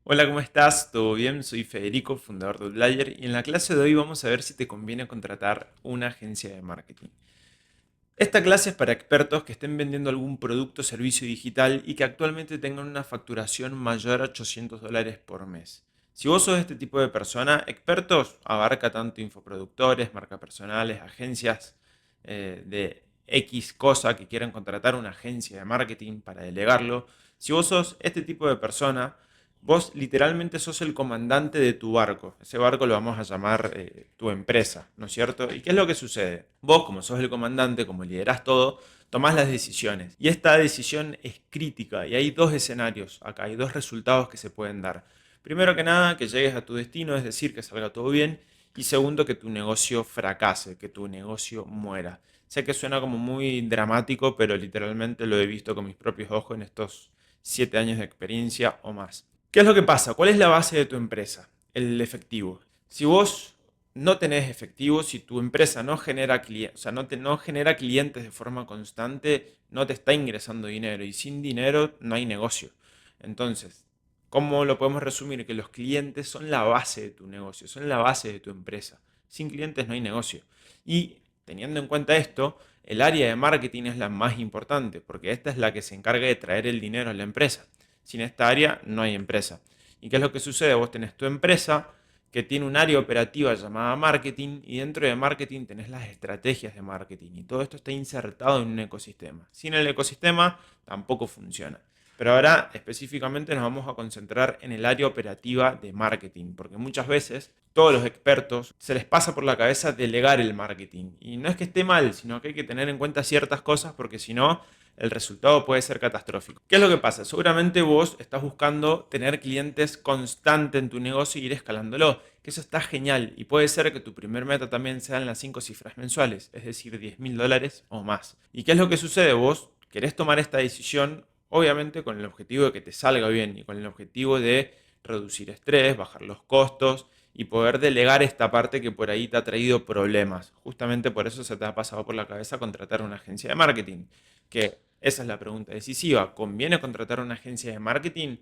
Hola, ¿cómo estás? ¿Todo bien? Soy Federico, fundador de Outlier, y en la clase de hoy vamos a ver si te conviene contratar una agencia de marketing. Esta clase es para expertos que estén vendiendo algún producto o servicio digital y que actualmente tengan una facturación mayor a $800 por mes. Si vos sos este tipo de persona, expertos abarca tanto infoproductores, marcas personales, agencias de X cosa que quieran contratar una agencia de marketing para delegarlo. Si vos sos este tipo de persona, vos literalmente sos el comandante de tu barco. Ese barco lo vamos a llamar tu empresa, ¿no es cierto? ¿Y qué es lo que sucede? Vos, como sos el comandante, como liderás todo, tomás las decisiones. Y esta decisión es crítica. Y hay dos escenarios acá, hay dos resultados que se pueden dar. Primero que nada, que llegues a tu destino, es decir, que salga todo bien. Y segundo, que tu negocio fracase, que tu negocio muera. Sé que suena como muy dramático, pero literalmente lo he visto con mis propios ojos en estos 7 años de experiencia o más. ¿Qué es lo que pasa? ¿Cuál es la base de tu empresa? El efectivo. Si vos no tenés efectivo, si tu empresa no genera clientes, o sea, no genera clientes de forma constante, no te está ingresando dinero y sin dinero no hay negocio. Entonces, ¿cómo lo podemos resumir? Que los clientes son la base de tu negocio, son la base de tu empresa. Sin clientes no hay negocio. Y teniendo en cuenta esto, el área de marketing es la más importante, porque esta es la que se encarga de traer el dinero a la empresa. Sin esta área no hay empresa. ¿Y qué es lo que sucede? Vos tenés tu empresa que tiene un área operativa llamada marketing y dentro de marketing tenés las estrategias de marketing y todo esto está insertado en un ecosistema. Sin el ecosistema tampoco funciona. Pero ahora específicamente nos vamos a concentrar en el área operativa de marketing, porque muchas veces todos los expertos se les pasa por la cabeza delegar el marketing. Y no es que esté mal, sino que hay que tener en cuenta ciertas cosas porque si no, el resultado puede ser catastrófico. ¿Qué es lo que pasa? Seguramente vos estás buscando tener clientes constantes en tu negocio y ir escalándolo, que eso está genial y puede ser que tu primer meta también sean las 5 cifras mensuales, es decir, $10.000 o más. ¿Y qué es lo que sucede? Vos querés tomar esta decisión, obviamente con el objetivo de que te salga bien y con el objetivo de reducir estrés, bajar los costos y poder delegar esta parte que por ahí te ha traído problemas. Justamente por eso se te ha pasado por la cabeza contratar una agencia de marketing, que esa es la pregunta decisiva. ¿Conviene contratar una agencia de marketing?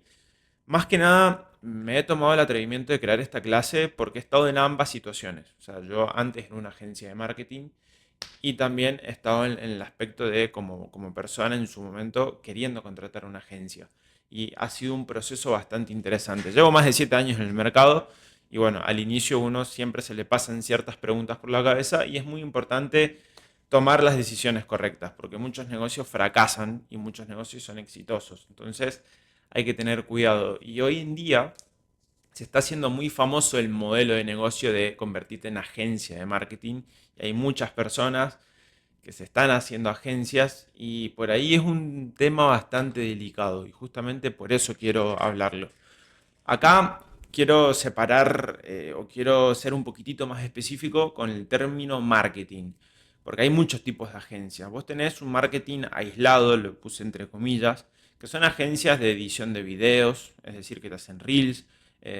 Más que nada, me he tomado el atrevimiento de crear esta clase porque he estado en ambas situaciones. O sea, yo antes en una agencia de marketing y también he estado en el aspecto de como persona en su momento queriendo contratar una agencia. Y ha sido un proceso bastante interesante. Llevo más de 7 años en el mercado y bueno, al inicio uno siempre se le pasan ciertas preguntas por la cabeza y es muy importante tomar las decisiones correctas, porque muchos negocios fracasan y muchos negocios son exitosos. Entonces hay que tener cuidado. Y hoy en día se está haciendo muy famoso el modelo de negocio de convertirte en agencia de marketing. Y hay muchas personas que se están haciendo agencias y por ahí es un tema bastante delicado y justamente por eso quiero hablarlo. Acá quiero separar o quiero ser un poquitito más específico con el término marketing, porque hay muchos tipos de agencias. Vos tenés un marketing aislado, lo puse entre comillas, que son agencias de edición de videos, es decir, que te hacen reels.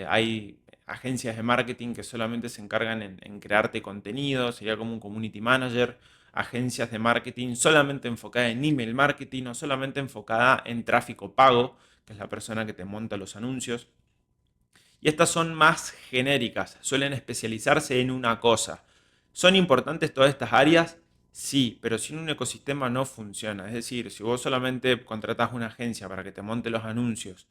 Hay agencias de marketing que solamente se encargan en crearte contenido, sería como un community manager. Agencias de marketing solamente enfocada en email marketing o solamente enfocada en tráfico pago, que es la persona que te monta los anuncios. Y estas son más genéricas, suelen especializarse en una cosa. ¿Son importantes todas estas áreas? Sí, pero sin un ecosistema no funciona. Es decir, si vos solamente contratás una agencia para que te monte los anuncios,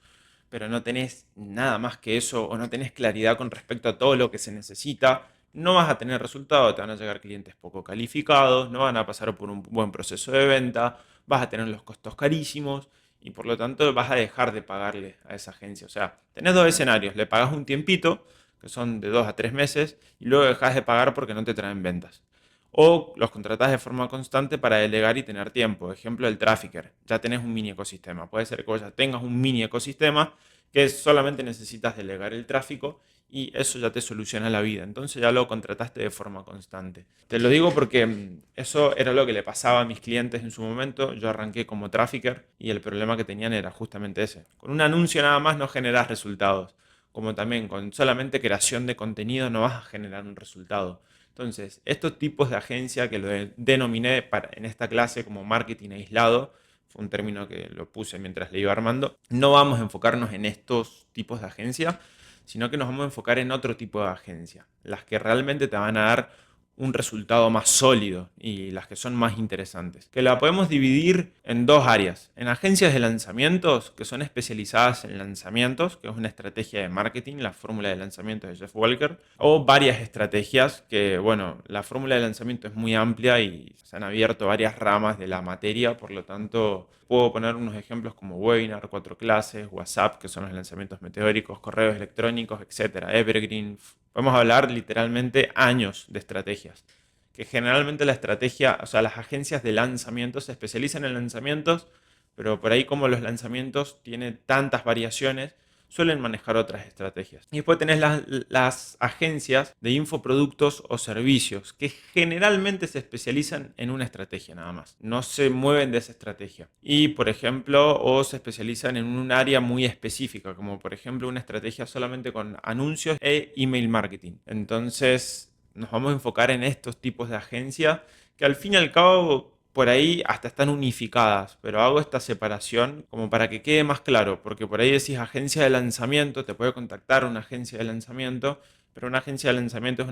pero no tenés nada más que eso o no tenés claridad con respecto a todo lo que se necesita, no vas a tener resultado, te van a llegar clientes poco calificados, no van a pasar por un buen proceso de venta, vas a tener los costos carísimos y por lo tanto vas a dejar de pagarle a esa agencia. O sea, tenés dos escenarios, le pagas un tiempito, que son de 2 a 3 meses, y luego dejas de pagar porque no te traen ventas. O los contratás de forma constante para delegar y tener tiempo. Ejemplo, el trafficker. Ya tenés un mini ecosistema. Puede ser que vos ya tengas un mini ecosistema que solamente necesitas delegar el tráfico y eso ya te soluciona la vida. Entonces ya lo contrataste de forma constante. Te lo digo porque eso era lo que le pasaba a mis clientes en su momento. Yo arranqué como trafficker y el problema que tenían era justamente ese. Con un anuncio nada más no generas resultados. Como también con solamente creación de contenido no vas a generar un resultado. Entonces, estos tipos de agencia que lo denominé en esta clase como marketing aislado, fue un término que lo puse mientras le iba armando, no vamos a enfocarnos en estos tipos de agencia, sino que nos vamos a enfocar en otro tipo de agencia, las que realmente te van a dar un resultado más sólido y las que son más interesantes. Que la podemos dividir en dos áreas. En agencias de lanzamientos, que son especializadas en lanzamientos, que es una estrategia de marketing, la fórmula de lanzamientos de Jeff Walker, o varias estrategias que, bueno, la fórmula de lanzamiento es muy amplia y se han abierto varias ramas de la materia, por lo tanto, puedo poner unos ejemplos como webinar, 4 clases, WhatsApp, que son los lanzamientos meteóricos, correos electrónicos, etcétera, Evergreen. Podemos hablar literalmente años de estrategias. Que generalmente la estrategia, o sea, las agencias de lanzamientos se especializan en lanzamientos, pero por ahí como los lanzamientos tienen tantas variaciones, suelen manejar otras estrategias. Y después tenés las agencias de infoproductos o servicios, que generalmente se especializan en una estrategia nada más. No se mueven de esa estrategia. Y, por ejemplo, o se especializan en un área muy específica, como por ejemplo una estrategia solamente con anuncios e email marketing. Entonces, nos vamos a enfocar en estos tipos de agencias que al fin y al cabo por ahí hasta están unificadas, pero hago esta separación como para que quede más claro, porque por ahí decís agencia de lanzamiento, te puede contactar una agencia de lanzamiento, pero una agencia de lanzamiento es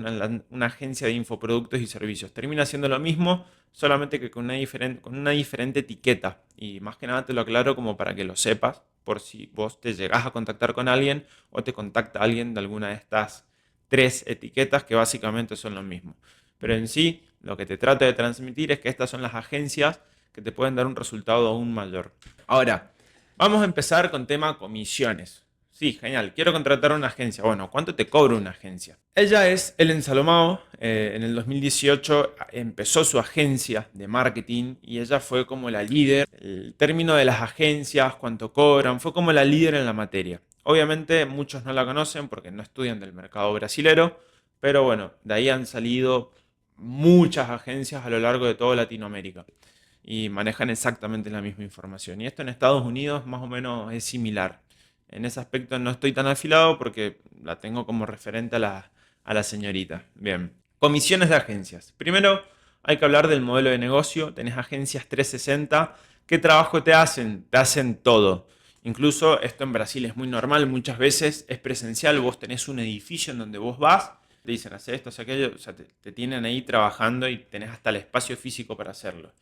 una agencia de infoproductos y servicios. Termina siendo lo mismo, solamente que con una diferente etiqueta. Y más que nada te lo aclaro como para que lo sepas, por si vos te llegás a contactar con alguien o te contacta alguien de alguna de estas tres etiquetas que básicamente son lo mismo. Pero en sí, lo que te trata de transmitir es que estas son las agencias que te pueden dar un resultado aún mayor. Ahora, vamos a empezar con tema comisiones. Sí, genial. Quiero contratar una agencia. Bueno, ¿cuánto te cobra una agencia? Ella es Ellen Salomao. En el 2018 empezó su agencia de marketing y ella fue como la líder. El término de las agencias, cuánto cobran, fue como la líder en la materia. Obviamente muchos no la conocen porque no estudian del mercado brasilero, pero bueno, de ahí han salido muchas agencias a lo largo de toda Latinoamérica y manejan exactamente la misma información. Y esto en Estados Unidos más o menos es similar. En ese aspecto no estoy tan afilado porque la tengo como referente a la señorita. Bien, comisiones de agencias. Primero hay que hablar del modelo de negocio. Tenés agencias 360. ¿Qué trabajo te hacen? Te hacen todo. Incluso esto en Brasil es muy normal, muchas veces es presencial, vos tenés un edificio en donde vos vas, te dicen hacer esto, hacer aquello, o sea, te tienen ahí trabajando y tenés hasta el espacio físico para hacerlo.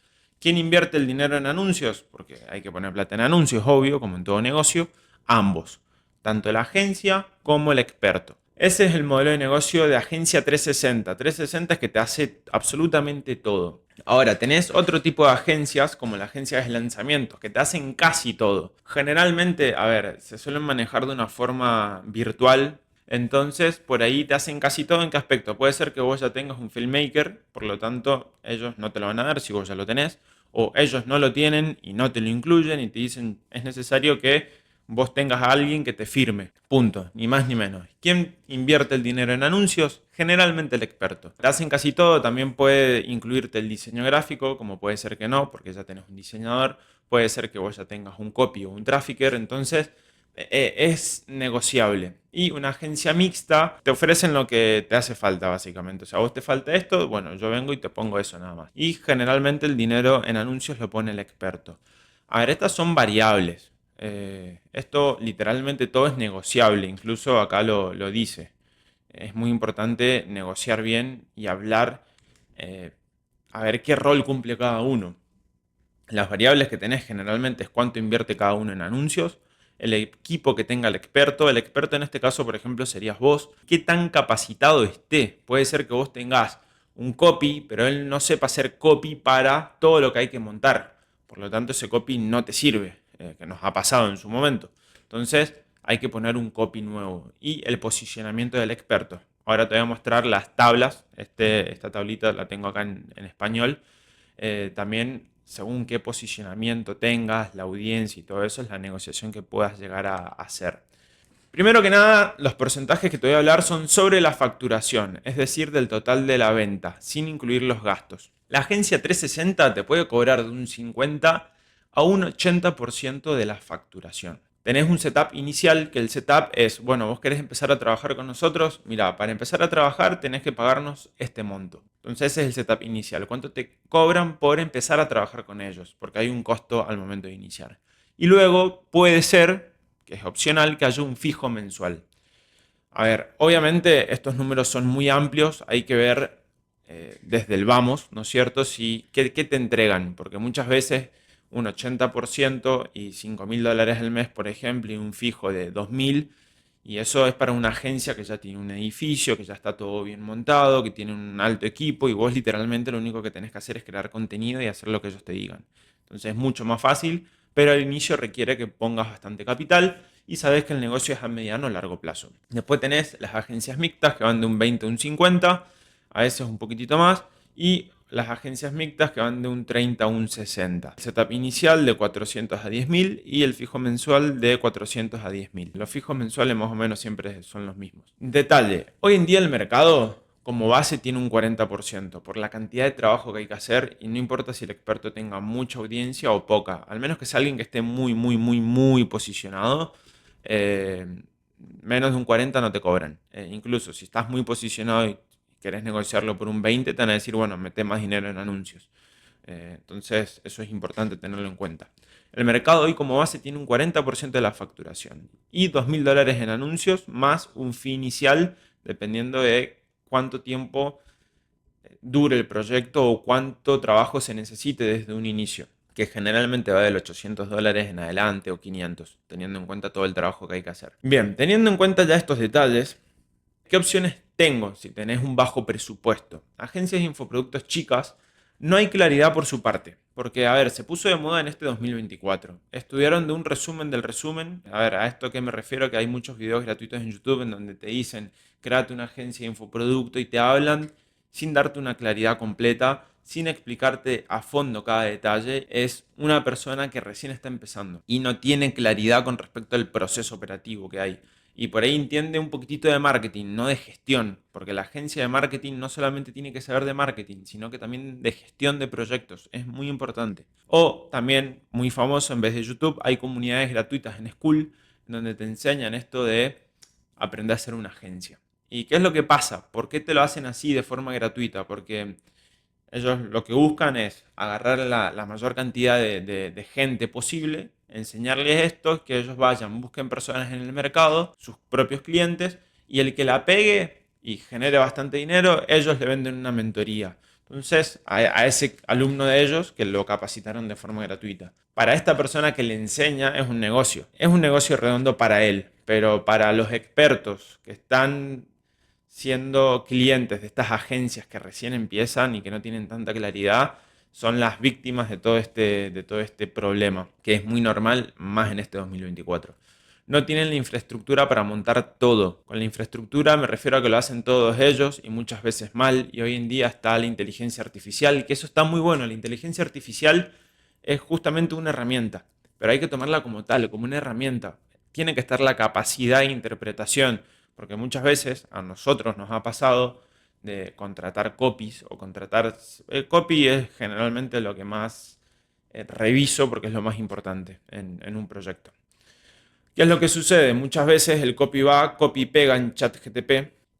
¿Quién invierte el dinero en anuncios? Porque hay que poner plata en anuncios, obvio, como en todo negocio, ambos, tanto la agencia como el experto. Ese es el modelo de negocio de agencia 360. 360 es que te hace absolutamente todo. Ahora, tenés otro tipo de agencias, como las agencias de lanzamientos, que te hacen casi todo. Generalmente, a ver, se suelen manejar de una forma virtual. Entonces, por ahí te hacen casi todo. ¿En qué aspecto? Puede ser que vos ya tengas un filmmaker, por lo tanto, ellos no te lo van a dar si vos ya lo tenés. O ellos no lo tienen y no te lo incluyen y te dicen, es necesario que vos tengas a alguien que te firme. Punto. Ni más ni menos. ¿Quién invierte el dinero en anuncios? Generalmente el experto. Te hacen casi todo. También puede incluirte el diseño gráfico, como puede ser que no, porque ya tenés un diseñador. Puede ser que vos ya tengas un copy o un trafficker. Entonces, es negociable. Y una agencia mixta te ofrecen lo que te hace falta, básicamente. O sea, a vos te falta esto, bueno, yo vengo y te pongo eso nada más. Y generalmente el dinero en anuncios lo pone el experto. A ver, estas son variables. Esto literalmente todo es negociable, incluso acá lo dice. Es muy importante negociar bien y hablar a ver qué rol cumple cada uno. Las variables que tenés generalmente es cuánto invierte cada uno en anuncios, el equipo que tenga el experto en este caso, por ejemplo, serías vos, qué tan capacitado esté. Puede ser que vos tengas un copy, pero él no sepa hacer copy para todo lo que hay que montar. Por lo tanto, ese copy no te sirve, que nos ha pasado en su momento. Entonces, hay que poner un copy nuevo y el posicionamiento del experto. Ahora te voy a mostrar las tablas. Esta tablita la tengo acá en español. También según qué posicionamiento tengas, la audiencia y todo eso, es la negociación que puedas llegar a hacer. Primero que nada, los porcentajes que te voy a hablar son sobre la facturación, es decir, del total de la venta, sin incluir los gastos. La agencia 360 te puede cobrar de un 50 a un 80% de la facturación. Tenés un setup inicial, que el setup es, bueno, vos querés empezar a trabajar con nosotros, mira, para empezar a trabajar tenés que pagarnos este monto. Entonces ese es el setup inicial, cuánto te cobran por empezar a trabajar con ellos, porque hay un costo al momento de iniciar. Y luego puede ser, que es opcional, que haya un fijo mensual. A ver, obviamente estos números son muy amplios, hay que ver desde el vamos, ¿no es cierto? Si, ¿qué te entregan? Porque muchas veces un 80% y $5.000 al mes, por ejemplo, y un fijo de 2.000, y eso es para una agencia que ya tiene un edificio, que ya está todo bien montado, que tiene un alto equipo, y vos literalmente lo único que tenés que hacer es crear contenido y hacer lo que ellos te digan. Entonces es mucho más fácil, pero al inicio requiere que pongas bastante capital y sabes que el negocio es a mediano o largo plazo. Después tenés las agencias mixtas que van de un 20 a un 50, a veces un poquitito más, y las agencias mixtas que van de un 30 a un 60. El setup inicial de 400 a 10.000 y el fijo mensual de 400 a 10.000. Los fijos mensuales más o menos siempre son los mismos. Detalle, hoy en día el mercado como base tiene un 40% por la cantidad de trabajo que hay que hacer y no importa si el experto tenga mucha audiencia o poca, al menos que sea alguien que esté muy, muy, muy, muy posicionado, eh, menos de un 40 no te cobran. Incluso si estás muy posicionado y querés negociarlo por un 20, te van a decir, bueno, mete más dinero en anuncios. Entonces, eso es importante tenerlo en cuenta. El mercado hoy como base tiene un 40% de la facturación y $2.000 en anuncios más un fee inicial dependiendo de cuánto tiempo dure el proyecto o cuánto trabajo se necesite desde un inicio, que generalmente va de los $800 en adelante o 500, teniendo en cuenta todo el trabajo que hay que hacer. Bien, teniendo en cuenta ya estos detalles, ¿qué opciones tengo si tenés un bajo presupuesto? Agencias de infoproductos chicas, no hay claridad por su parte. Porque, a ver, se puso de moda en este 2024. Estudiaron de un resumen del resumen. A ver, a esto que me refiero, que hay muchos videos gratuitos en YouTube en donde te dicen, créate una agencia de infoproducto y te hablan sin darte una claridad completa, sin explicarte a fondo cada detalle. Es una persona que recién está empezando y no tiene claridad con respecto al proceso operativo que hay. Y por ahí entiende un poquitito de marketing, no de gestión, porque la agencia de marketing no solamente tiene que saber de marketing, sino que también de gestión de proyectos, es muy importante. O también, muy famoso, en vez de YouTube, hay comunidades gratuitas en School, donde te enseñan esto de aprender a ser una agencia. ¿Y qué es lo que pasa? ¿Por qué te lo hacen así de forma gratuita? Porque ellos lo que buscan es agarrar la mayor cantidad de gente posible, enseñarles esto, que ellos vayan, busquen personas en el mercado, sus propios clientes, y el que la pegue y genere bastante dinero, ellos le venden una mentoría. Entonces, a ese alumno de ellos que lo capacitaron de forma gratuita. Para esta persona que le enseña es un negocio redondo para él, pero para los expertos que están siendo clientes de estas agencias que recién empiezan y que no tienen tanta claridad, son las víctimas de todo este problema, que es muy normal más en este 2024. No tienen la infraestructura para montar todo. Con la infraestructura me refiero a que lo hacen todos ellos y muchas veces mal. Y hoy en día está la inteligencia artificial, que eso está muy bueno. La inteligencia artificial es justamente una herramienta, pero hay que tomarla como tal, como una herramienta. Tiene que estar la capacidad de interpretación, porque muchas veces a nosotros nos ha pasado de contratar copies o contratar... copy es generalmente lo que más reviso porque es lo más importante en un proyecto. ¿Qué es lo que sucede? Muchas veces el copy va, copy pega en ChatGPT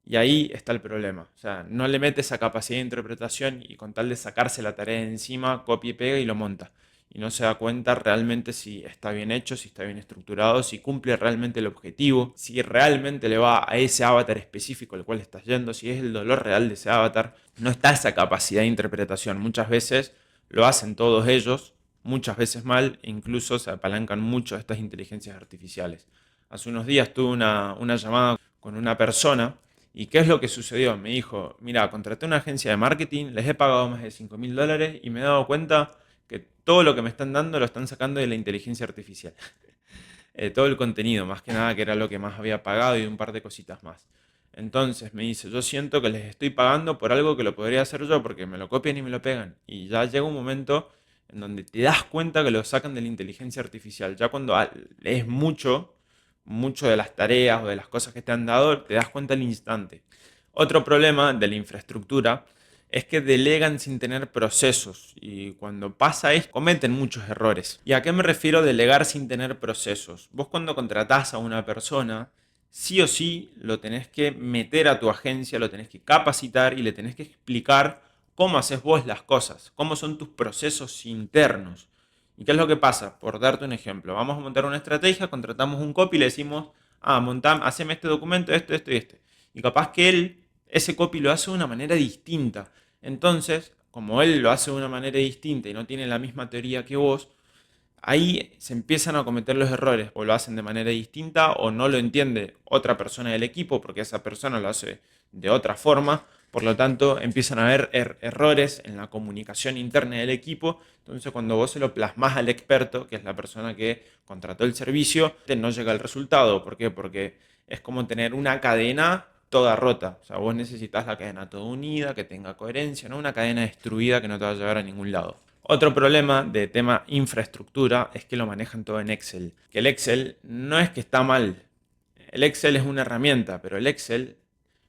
y ahí está el problema. O sea, no le mete esa capacidad de interpretación y con tal de sacarse la tarea de encima, copy pega y lo monta. Y no se da cuenta realmente si está bien hecho, si está bien estructurado, si cumple realmente el objetivo, si realmente le va a ese avatar específico al cual estás yendo, si es el dolor real de ese avatar. No está esa capacidad de interpretación. Muchas veces lo hacen todos ellos, muchas veces mal, e incluso se apalancan mucho estas inteligencias artificiales. Hace unos días tuve una llamada con una persona y ¿qué es lo que sucedió? Me dijo, mira, contraté una agencia de marketing, les he pagado más de $5.000 y me he dado cuenta que todo lo que me están dando lo están sacando de la inteligencia artificial. Todo el contenido, más que nada, que era lo que más había pagado y un par de cositas más. Entonces me dice, yo siento que les estoy pagando por algo que lo podría hacer yo porque me lo copian y me lo pegan. Y ya llega un momento en donde te das cuenta que lo sacan de la inteligencia artificial. Ya cuando lees mucho de las tareas o de las cosas que te han dado, te das cuenta al instante. Otro problema de la infraestructura es que delegan sin tener procesos y cuando pasa esto cometen muchos errores. ¿Y a qué me refiero delegar sin tener procesos? Vos cuando contratás a una persona, sí o sí lo tenés que meter a tu agencia, lo tenés que capacitar y le tenés que explicar cómo haces vos las cosas, cómo son tus procesos internos. ¿Y qué es lo que pasa? Por darte un ejemplo, vamos a montar una estrategia, contratamos un copy y le decimos, haceme este documento, esto y este. Y capaz que él, ese copy lo hace de una manera distinta. Entonces, como él lo hace de una manera distinta y no tiene la misma teoría que vos, ahí se empiezan a cometer los errores, o lo hacen de manera distinta, o no lo entiende otra persona del equipo, porque esa persona lo hace de otra forma. Por lo tanto, empiezan a haber errores en la comunicación interna del equipo. Entonces, cuando vos se lo plasmás al experto, que es la persona que contrató el servicio, no llega al resultado. ¿Por qué? Porque es como tener una cadena toda rota. O sea, vos necesitas la cadena toda unida, que tenga coherencia, no una cadena destruida que no te va a llevar a ningún lado. Otro problema de tema infraestructura es que lo manejan todo en Excel. Que el Excel no es que está mal. El Excel es una herramienta, pero el Excel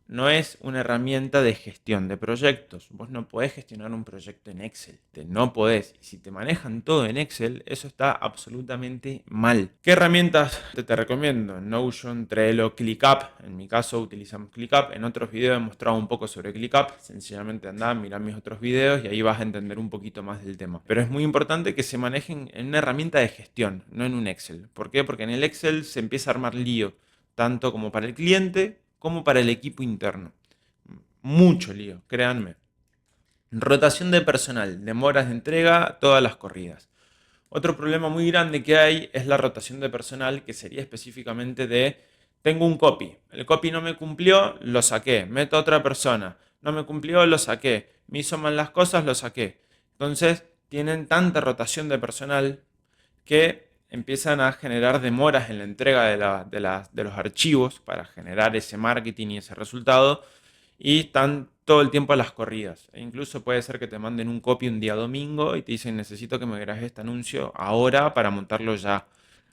no es una herramienta de gestión de proyectos. Vos no podés gestionar un proyecto en Excel. No podés. Y si te manejan todo en Excel, eso está absolutamente mal. ¿Qué herramientas te recomiendo? Notion, Trello, ClickUp. En mi caso utilizamos ClickUp. En otros videos he mostrado un poco sobre ClickUp. Sencillamente andá, mirá mis otros videos y ahí vas a entender un poquito más del tema. Pero es muy importante que se manejen en una herramienta de gestión, no en un Excel. ¿Por qué? Porque en el Excel se empieza a armar lío, tanto como para el cliente como para el equipo interno. Mucho lío, créanme. Rotación de personal, demoras de entrega, todas las corridas. Otro problema muy grande que hay es la rotación de personal, que sería específicamente de, tengo un copy, el copy no me cumplió, lo saqué, meto a otra persona, no me cumplió, lo saqué, me hizo mal las cosas, lo saqué. Entonces, tienen tanta rotación de personal que empiezan a generar demoras en la entrega de los archivos para generar ese marketing y ese resultado, y están todo el tiempo a las corridas. E incluso puede ser que te manden un copy un día domingo y te dicen necesito que me grabes este anuncio ahora para montarlo ya.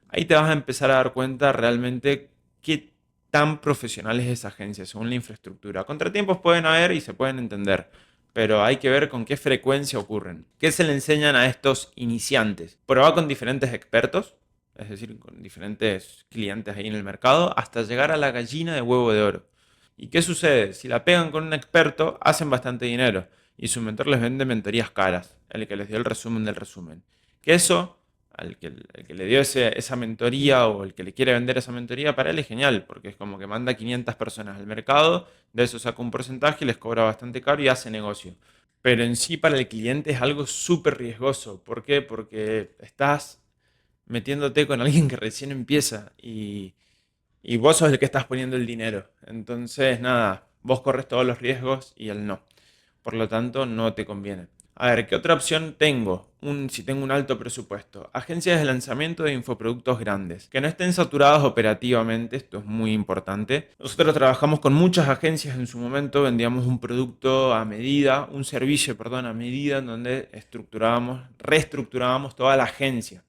Ahí te vas a empezar a dar cuenta realmente qué tan profesional es esa agencia según la infraestructura. Contratiempos pueden haber y se pueden entender, pero hay que ver con qué frecuencia ocurren. ¿Qué se le enseñan a estos iniciantes? Probar con diferentes expertos, es decir, con diferentes clientes ahí en el mercado, hasta llegar a la gallina de huevo de oro. ¿Y qué sucede? Si la pegan con un experto, hacen bastante dinero y su mentor les vende mentorías caras, el que les dio el resumen del resumen. Que eso, el que le dio esa mentoría o el que le quiere vender esa mentoría, para él es genial, porque es como que manda 500 personas al mercado, de eso saca un porcentaje y les cobra bastante caro y hace negocio. Pero en sí para el cliente es algo súper riesgoso. ¿Por qué? Porque estás metiéndote con alguien que recién empieza y vos sos el que estás poniendo el dinero. Entonces, nada, vos corres todos los riesgos y él no. Por lo tanto, no te conviene. A ver, ¿qué otra opción tengo? Si tengo un alto presupuesto. Agencias de lanzamiento de infoproductos grandes. Que no estén saturadas operativamente, esto es muy importante. Nosotros trabajamos con muchas agencias en su momento, vendíamos un producto a medida, un servicio, perdón, a medida, en donde reestructurábamos toda la agencia.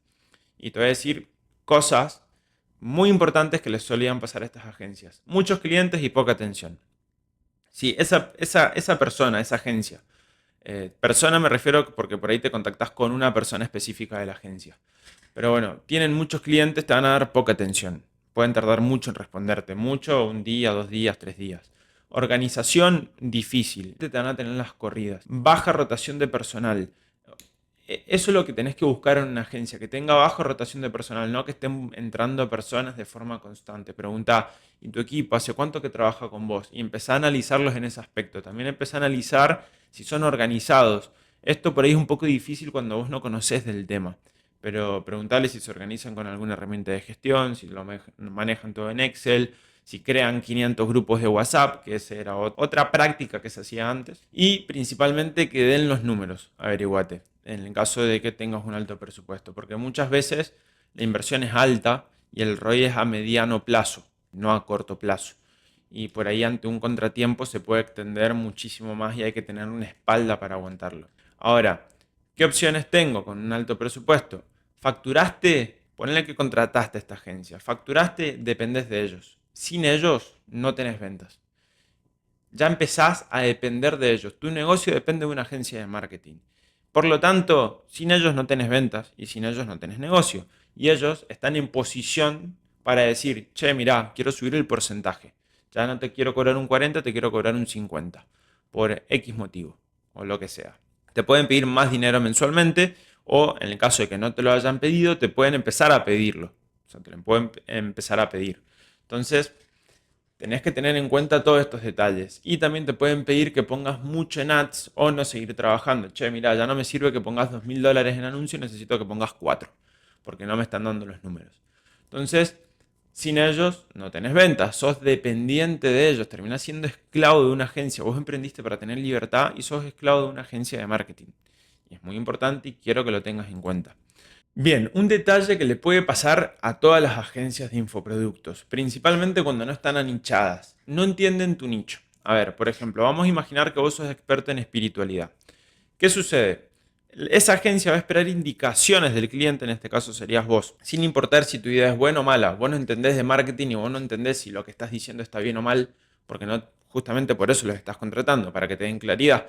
Y te voy a decir cosas muy importantes que les solían pasar a estas agencias. Muchos clientes y poca atención. Sí, esa persona, esa agencia. Persona me refiero porque por ahí te contactas con una persona específica de la agencia. Pero bueno, tienen muchos clientes, te van a dar poca atención. Pueden tardar mucho en responderte, mucho, un día, 2 días, 3 días. Organización difícil, te van a tener las corridas. Baja rotación de personal. Eso es lo que tenés que buscar en una agencia, que tenga baja rotación de personal, no que estén entrando personas de forma constante. Pregunta, ¿y tu equipo hace cuánto que trabaja con vos? Y empezá a analizarlos en ese aspecto. También empezá a analizar si son organizados. Esto por ahí es un poco difícil cuando vos no conocés del tema, pero preguntale si se organizan con alguna herramienta de gestión, si lo manejan todo en Excel, si crean 500 grupos de WhatsApp, que esa era otra práctica que se hacía antes, y principalmente que den los números, averiguate, en el caso de que tengas un alto presupuesto, porque muchas veces la inversión es alta y el ROI es a mediano plazo, no a corto plazo. Y por ahí ante un contratiempo se puede extender muchísimo más y hay que tener una espalda para aguantarlo. Ahora, ¿qué opciones tengo con un alto presupuesto? ¿Facturaste? Ponle que contrataste a esta agencia. ¿Facturaste? Dependés de ellos. Sin ellos no tenés ventas. Ya empezás a depender de ellos. Tu negocio depende de una agencia de marketing. Por lo tanto, sin ellos no tenés ventas y sin ellos no tenés negocio. Y ellos están en posición para decir, che, mirá, quiero subir el porcentaje. Ya no te quiero cobrar un 40, te quiero cobrar un 50. Por X motivo o lo que sea. Te pueden pedir más dinero mensualmente o en el caso de que no te lo hayan pedido, te pueden empezar a pedirlo. O sea, te lo pueden empezar a pedir. Entonces, tenés que tener en cuenta todos estos detalles. Y también te pueden pedir que pongas mucho en ads o no seguir trabajando. Che, mira, ya no me sirve que pongas $2.000 en anuncio, necesito que pongas 4, porque no me están dando los números. Entonces, sin ellos no tenés ventas, sos dependiente de ellos, terminás siendo esclavo de una agencia. Vos emprendiste para tener libertad y sos esclavo de una agencia de marketing. Y es muy importante y quiero que lo tengas en cuenta. Bien, un detalle que le puede pasar a todas las agencias de infoproductos, principalmente cuando no están anichadas, no entienden tu nicho. A ver, por ejemplo, vamos a imaginar que vos sos experto en espiritualidad. ¿Qué sucede? Esa agencia va a esperar indicaciones del cliente, en este caso serías vos, sin importar si tu idea es buena o mala. Vos no entendés de marketing y vos no entendés si lo que estás diciendo está bien o mal, porque no, justamente por eso los estás contratando, para que te den claridad.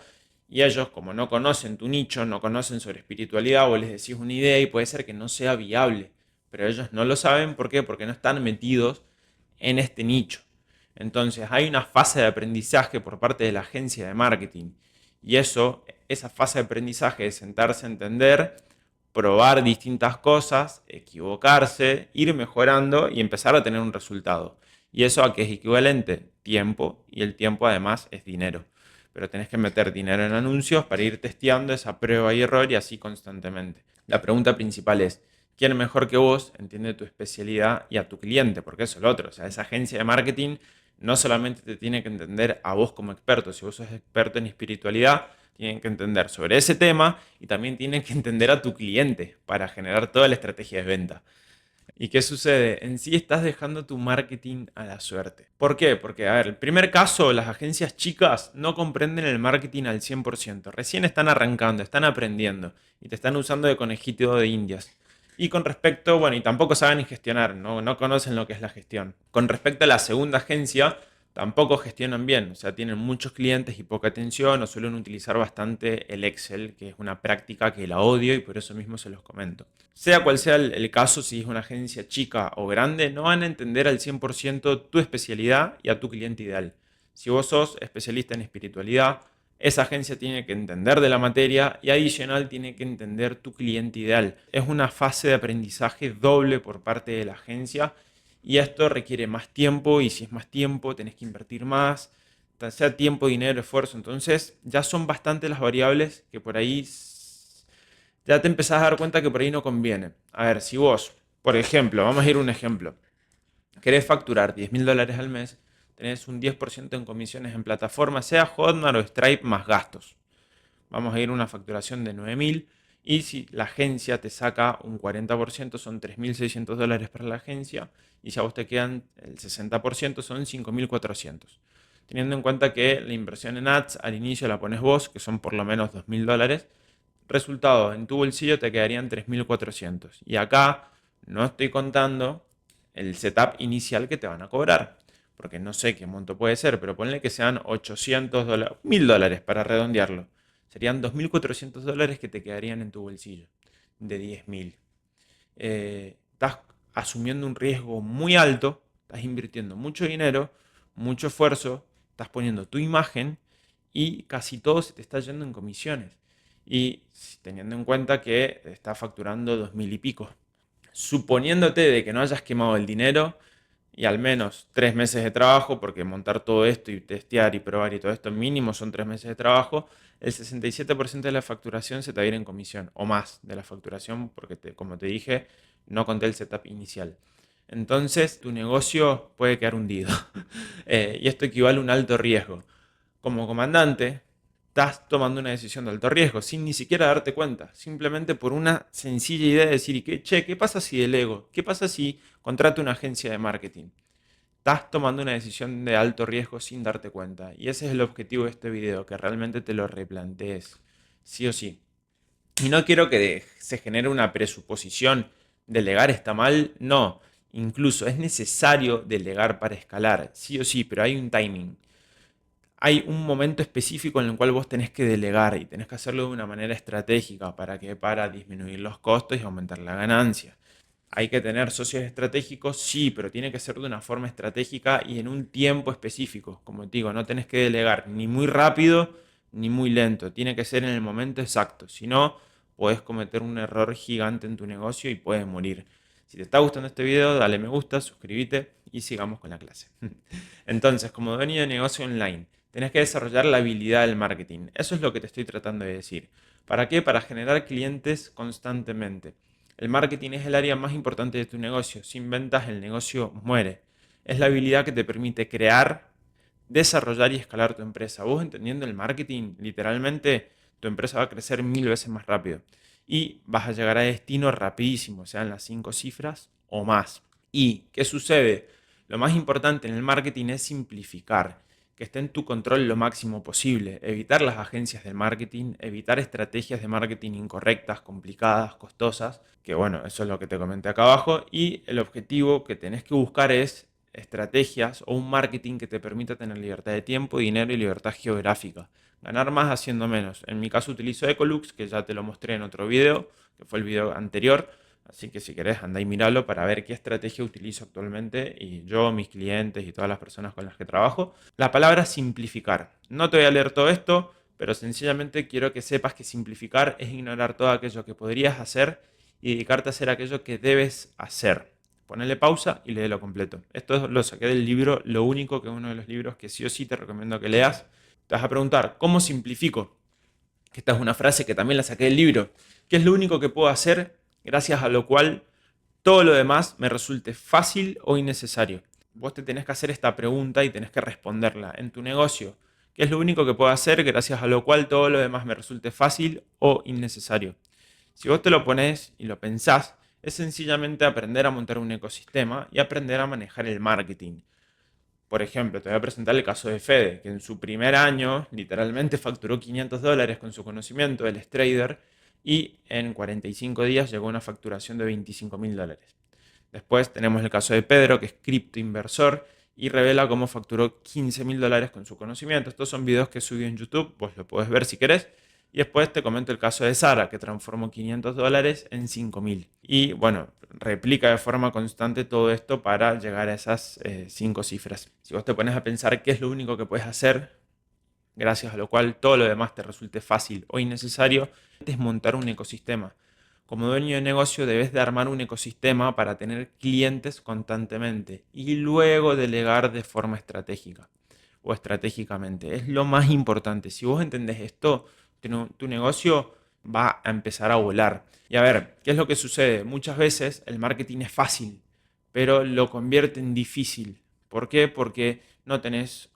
Y ellos, como no conocen tu nicho, no conocen sobre espiritualidad, vos les decís una idea y puede ser que no sea viable. Pero ellos no lo saben, ¿por qué? Porque no están metidos en este nicho. Entonces hay una fase de aprendizaje por parte de la agencia de marketing. Y esa fase de aprendizaje es sentarse a entender, probar distintas cosas, equivocarse, ir mejorando y empezar a tener un resultado. ¿Y eso a qué es equivalente? Tiempo, y el tiempo además es dinero. Pero tenés que meter dinero en anuncios para ir testeando esa prueba y error y así constantemente. La pregunta principal es, ¿quién mejor que vos entiende tu especialidad y a tu cliente? Porque eso es lo otro. O sea, esa agencia de marketing no solamente te tiene que entender a vos como experto, si vos sos experto en espiritualidad, tienen que entender sobre ese tema y también tienen que entender a tu cliente para generar toda la estrategia de venta. ¿Y qué sucede? En sí estás dejando tu marketing a la suerte. ¿Por qué? Porque, a ver, el primer caso, las agencias chicas no comprenden el marketing al 100%. Recién están arrancando, están aprendiendo y te están usando de conejito de indias. Y con respecto, bueno, y tampoco saben gestionar, no conocen lo que es la gestión. Con respecto a la segunda agencia, tampoco gestionan bien, o sea, tienen muchos clientes y poca atención o suelen utilizar bastante el Excel, que es una práctica que la odio y por eso mismo se los comento. Sea cual sea el caso, si es una agencia chica o grande, no van a entender al 100% tu especialidad y a tu cliente ideal. Si vos sos especialista en espiritualidad, esa agencia tiene que entender de la materia y adicional tiene que entender tu cliente ideal. Es una fase de aprendizaje doble por parte de la agencia y esto requiere más tiempo y si es más tiempo tenés que invertir más, sea tiempo, dinero, esfuerzo. Entonces ya son bastantes las variables que por ahí ya te empezás a dar cuenta que por ahí no conviene. A ver, si vos, por ejemplo, vamos a ir a un ejemplo, querés facturar $10.000 al mes, tenés un 10% en comisiones en plataformas, sea Hotmart o Stripe más gastos. Vamos a ir a una facturación de 9.000 y si la agencia te saca un 40% son $3.600 para la agencia y si a vos te quedan el 60% son 5.400. Teniendo en cuenta que la inversión en ads al inicio la pones vos, que son por lo menos $2.000, resultado, en tu bolsillo te quedarían 3.400. Y acá no estoy contando el setup inicial que te van a cobrar, porque no sé qué monto puede ser, pero ponle que sean $800, $1.000 para redondearlo. Serían $2.400 que te quedarían en tu bolsillo, de 10.000. Estás asumiendo un riesgo muy alto, estás invirtiendo mucho dinero, mucho esfuerzo, estás poniendo tu imagen y casi todo se te está yendo en comisiones. Y teniendo en cuenta que estás facturando 2.000 y pico. Suponiéndote de que no hayas quemado el dinero y al menos 3 meses de trabajo, porque montar todo esto y testear y probar y todo esto mínimo son 3 meses de trabajo, el 67% de la facturación se te va a ir en comisión, o más de la facturación, porque como te dije, no conté el setup inicial. Entonces tu negocio puede quedar hundido. Y esto equivale a un alto riesgo. Como comandante, estás tomando una decisión de alto riesgo sin ni siquiera darte cuenta, simplemente por una sencilla idea de decir, che, ¿qué pasa si delego? ¿Qué pasa si contrato una agencia de marketing? Estás tomando una decisión de alto riesgo sin darte cuenta. Y ese es el objetivo de este video, que realmente te lo replantees, sí o sí. Y no quiero que se genere una presuposición, delegar está mal, no. Incluso es necesario delegar para escalar, sí o sí, pero hay un timing. hay un momento específico en el cual vos tenés que delegar y tenés que hacerlo de una manera estratégica. ¿Para qué? Para disminuir los costos y aumentar la ganancia. Hay que tener socios estratégicos, sí, pero tiene que ser de una forma estratégica y en un tiempo específico. Como te digo, no tenés que delegar ni muy rápido ni muy lento. Tiene que ser en el momento exacto. Si no, podés cometer un error gigante en tu negocio y puedes morir. Si te está gustando este video, dale me gusta, suscríbete y sigamos con la clase. Entonces, como dueño de negocio online, tenés que desarrollar la habilidad del marketing. Eso es lo que te estoy tratando de decir. ¿Para qué? Para generar clientes constantemente. El marketing es el área más importante de tu negocio. Sin ventas el negocio muere. Es la habilidad que te permite crear, desarrollar y escalar tu empresa. Vos entendiendo el marketing, literalmente tu empresa va a crecer 1000 veces más rápido. Y vas a llegar a destino rapidísimo, sean las 5 cifras o más. ¿Y qué sucede? Lo más importante en el marketing es simplificar, que esté en tu control lo máximo posible, evitar las agencias de marketing, evitar estrategias de marketing incorrectas, complicadas, costosas, que bueno, eso es lo que te comenté acá abajo, y el objetivo que tenés que buscar es estrategias o un marketing que te permita tener libertad de tiempo, dinero y libertad geográfica. Ganar más haciendo menos. En mi caso utilizo Ecolux, que ya te lo mostré en otro video, que fue el video anterior. Así que si querés, anda y míralo para ver qué estrategia utilizo actualmente y yo, mis clientes y todas las personas con las que trabajo. La palabra simplificar. No te voy a leer todo esto, pero sencillamente quiero que sepas que simplificar es ignorar todo aquello que podrías hacer y dedicarte a hacer aquello que debes hacer. Ponele pausa y léelo completo. Esto lo saqué del libro Lo Único, que es uno de los libros que sí o sí te recomiendo que leas. Te vas a preguntar, ¿cómo simplifico? Que esta es una frase que también la saqué del libro. ¿Qué es lo único que puedo hacer gracias a lo cual todo lo demás me resulte fácil o innecesario? Vos te tenés que hacer esta pregunta y tenés que responderla en tu negocio. ¿Qué es lo único que puedo hacer gracias a lo cual todo lo demás me resulte fácil o innecesario? Si vos te lo pones y lo pensás, es sencillamente aprender a montar un ecosistema y aprender a manejar el marketing. Por ejemplo, te voy a presentar el caso de Fede, que en su primer año literalmente facturó $500 con su conocimiento, él es trader, y en 45 días llegó a una facturación de $25.000. Después tenemos el caso de Pedro, que es criptoinversor y revela cómo facturó $15.000 con su conocimiento. Estos son videos que subí en YouTube, vos lo podés ver si querés. Y después te comento el caso de Sara, que transformó $500 en 5.000. Y bueno, replica de forma constante todo esto para llegar a esas 5 cifras. Si vos te pones a pensar qué es lo único que puedes hacer, gracias a lo cual todo lo demás te resulte fácil o innecesario, es montar un ecosistema. Como dueño de negocio debes de armar un ecosistema para tener clientes constantemente y luego delegar de forma estratégica o estratégicamente. Es lo más importante. Si vos entendés esto, tu negocio va a empezar a volar. Y a ver, ¿qué es lo que sucede? Muchas veces el marketing es fácil, pero lo convierte en difícil. ¿Por qué? Porque no tenés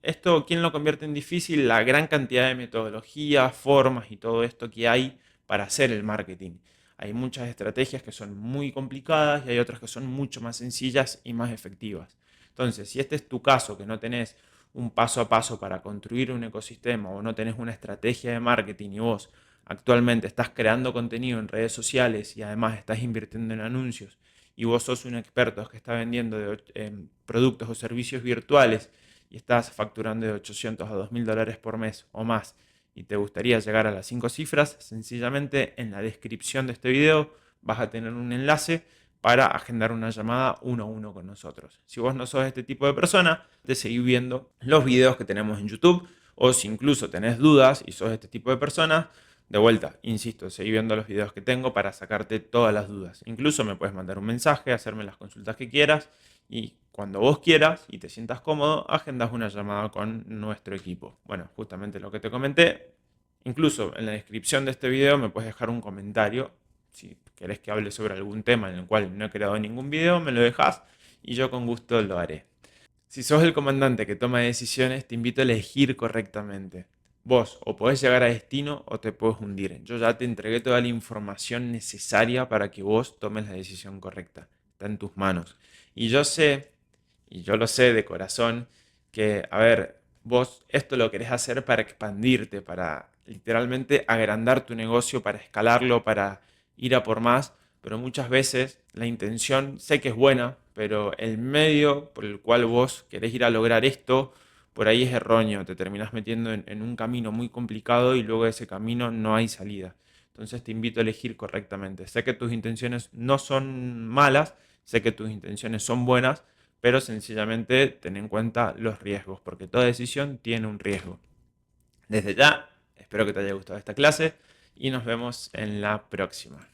esto, ¿quién lo convierte en difícil? La gran cantidad de metodologías, formas y todo esto que hay para hacer el marketing. Hay muchas estrategias que son muy complicadas y hay otras que son mucho más sencillas y más efectivas. Entonces, si este es tu caso, que no tenés un paso a paso para construir un ecosistema o no tenés una estrategia de marketing y vos actualmente estás creando contenido en redes sociales y además estás invirtiendo en anuncios y vos sos un experto que está vendiendo productos o servicios virtuales y estás facturando de $800 a $2.000 por mes o más y te gustaría llegar a las 5 cifras, sencillamente en la descripción de este video vas a tener un enlace para agendar una llamada uno a uno con nosotros. Si vos no sos este tipo de persona, te seguís viendo los videos que tenemos en YouTube o si incluso tenés dudas y sos este tipo de persona, de vuelta, insisto, seguí viendo los videos que tengo para sacarte todas las dudas. Incluso me puedes mandar un mensaje, hacerme las consultas que quieras y cuando vos quieras y te sientas cómodo, agendas una llamada con nuestro equipo. Bueno, justamente lo que te comenté. Incluso en la descripción de este video me puedes dejar un comentario. Si querés que hable sobre algún tema en el cual no he creado ningún video, me lo dejas y yo con gusto lo haré. Si sos el comandante que toma decisiones, te invito a elegir correctamente. Vos o podés llegar a destino o te puedes hundir. Yo ya te entregué toda la información necesaria para que vos tomes la decisión correcta. Está en tus manos. Y yo sé, y yo lo sé de corazón, que, a ver, vos esto lo querés hacer para expandirte, para literalmente agrandar tu negocio, para escalarlo, para ir a por más, pero muchas veces la intención sé que es buena, pero el medio por el cual vos querés ir a lograr esto por ahí es erróneo, te terminas metiendo en un camino muy complicado y luego de ese camino no hay salida. Entonces te invito a elegir correctamente. Sé que tus intenciones no son malas, sé que tus intenciones son buenas, pero sencillamente ten en cuenta los riesgos, porque toda decisión tiene un riesgo. Desde ya, espero que te haya gustado esta clase y nos vemos en la próxima.